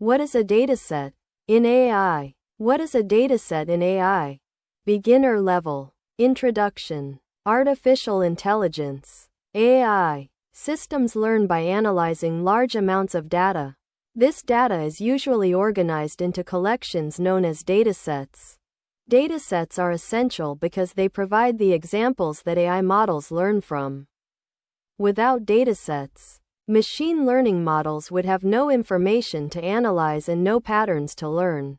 What is a dataset in AI? What is a dataset in AI? Beginner level. Introduction. Artificial intelligence. AI. Systems learn by analyzing large amounts of data. This data is usually organized into collections known as datasets. Datasets are essential because they provide the examples that AI models learn from. Without datasets, machine learning models would have no information to analyze and no patterns to learn.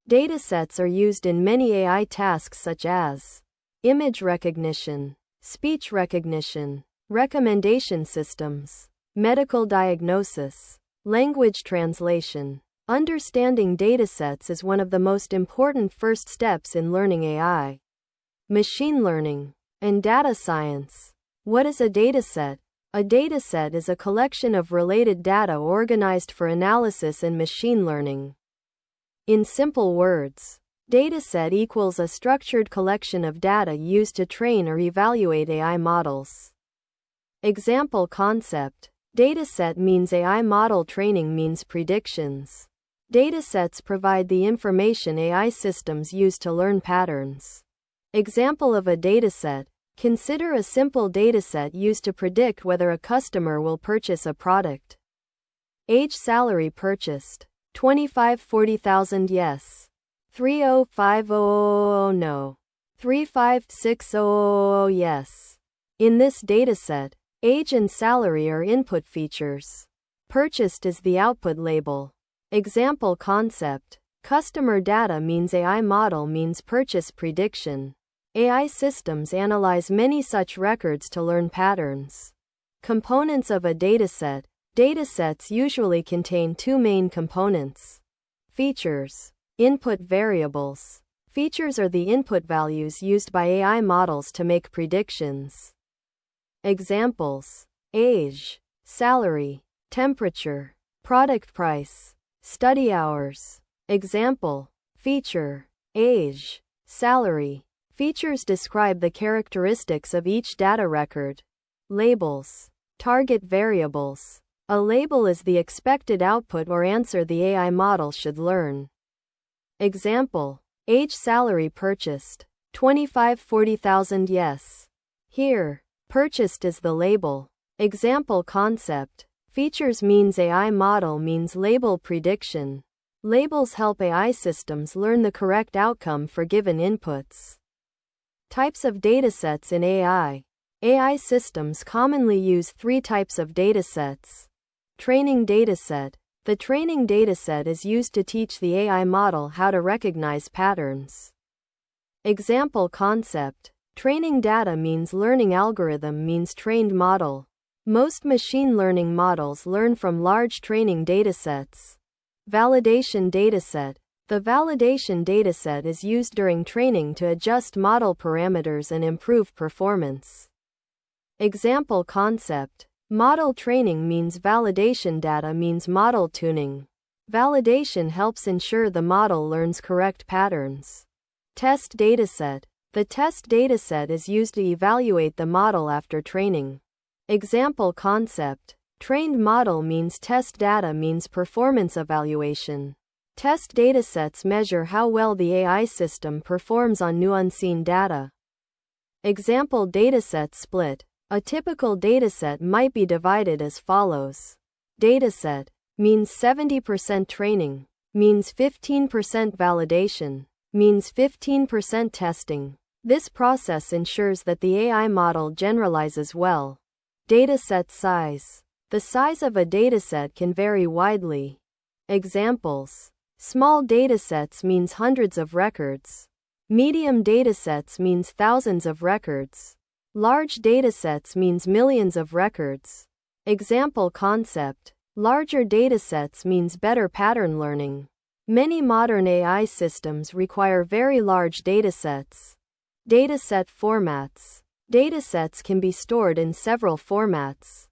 Datasets are used in many AI tasks such as image recognition, speech recognition, recommendation systems, medical diagnosis, language translation. Understanding datasets is one of the most important first steps in learning AI, machine learning, and data science. What is a dataset? A dataset is a collection of related data organized for analysis and machine learning. In simple words, dataset equals a structured collection of data used to train or evaluate AI models. Example concept. Dataset means AI model training means predictions. Datasets provide the information AI systems use to learn patterns. Example of a dataset. Consider a simple dataset used to predict whether a customer will purchase a product. Age, salary purchased. 25-40,000 yes. 305000 no. 356000 yes. In this dataset, age and salary are input features. Purchased is the output label. Example concept. Customer data means AI model means purchase prediction. AI systems analyze many such records to learn patterns. Components of a dataset. Datasets usually contain two main components. Features. Input variables. Features are the input values used by AI models to make predictions. Examples: age, salary, temperature, product price, study hours. Example: feature, age, salary. Features describe the characteristics of each data record. Labels. Target variables. A label is the expected output or answer the AI model should learn. Example: age, salary purchased. 25-40,000 yes. Here, purchased is the label. Example concept. Features means AI model means label prediction. Labels help AI systems learn the correct outcome for given inputs. Types of datasets in AI. AI systems commonly use three types of datasets. Training dataset. The training dataset is used to teach the AI model how to recognize patterns. Example concept. Training data means learning algorithm means trained model. Most machine learning models learn from large training datasets. Validation dataset. The validation dataset is used during training to adjust model parameters and improve performance. Example concept. Model training means validation data means model tuning. Validation helps ensure the model learns correct patterns. Test dataset. The test dataset is used to evaluate the model after training. Example concept. Trained model means test data means performance evaluation. Test datasets measure how well the AI system performs on new unseen data. Example dataset split. A typical dataset might be divided as follows. Dataset means 70% training, means 15% validation, means 15% testing. This process ensures that the AI model generalizes well. Dataset size. The size of a dataset can vary widely. Examples. Small datasets means hundreds of records. Medium datasets means thousands of records. Large datasets means millions of records. Example concept. Larger datasets means better pattern learning. Many modern AI systems require very large datasets. Dataset formats. Datasets can be stored in several formats.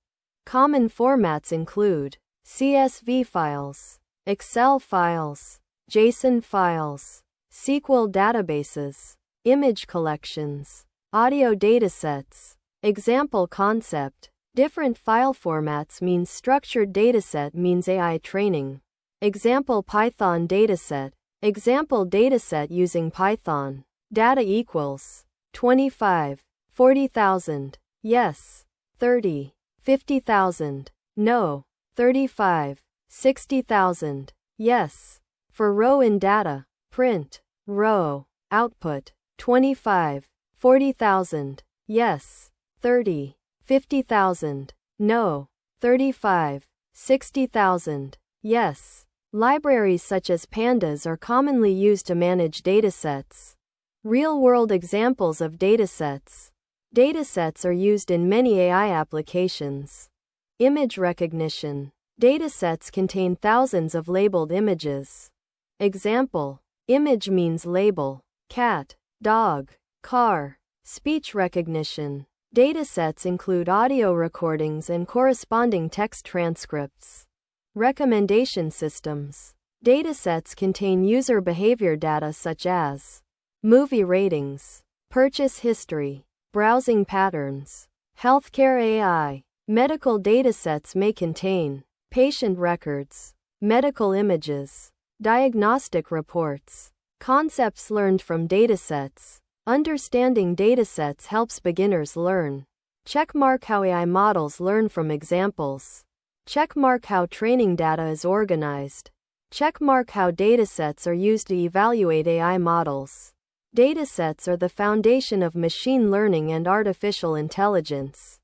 Common formats include CSV files, Excel files, JSON files, SQL databases, image collections, audio datasets. Example concept. Different file formats means structured dataset means AI training. Example Python dataset. Example dataset using Python. Data equals 25, 40,000. Yes. 30, 50,000. No. 35, 60,000. Yes. For row in data, print row. Output 25, 40,000. Yes. 30, 50,000. No. 35, 60,000. Yes. Libraries such as pandas are commonly used to manage datasets. Real-world examples of datasets. Datasets are used in many AI applications. Image recognition. Datasets contain thousands of labeled images. Example. Image means label. Cat, dog, car. Speech recognition. Datasets include audio recordings and corresponding text transcripts. Recommendation systems. Datasets contain user behavior data such as movie ratings, purchase history, browsing patterns. Healthcare AI. Medical datasets may contain patient records, medical images, diagnostic reports. Concepts learned from datasets. Understanding datasets helps beginners learn. Checkmark how AI models learn from examples. Checkmark how training data is organized. Checkmark how datasets are used to evaluate AI models. Datasets are the foundation of machine learning and artificial intelligence.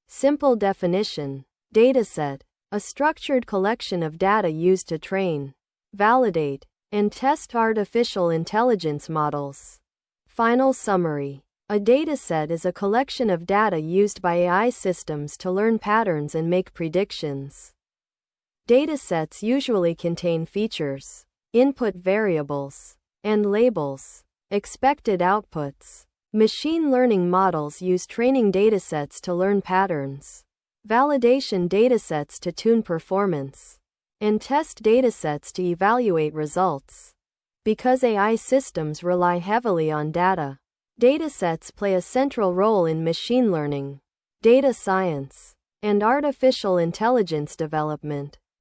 Simple definition. Dataset. A structured collection of data used to train, validate, and test artificial intelligence models. Final summary. A dataset is a collection of data used by AI systems to learn patterns and make predictions. Datasets usually contain features, input variables, and labels. Expected outputs. Machine learning models use training datasets to learn patterns, validation datasets to tune performance, and test datasets to evaluate results. Because AI systems rely heavily on data, datasets play a central role in machine learning, data science, and artificial intelligence development.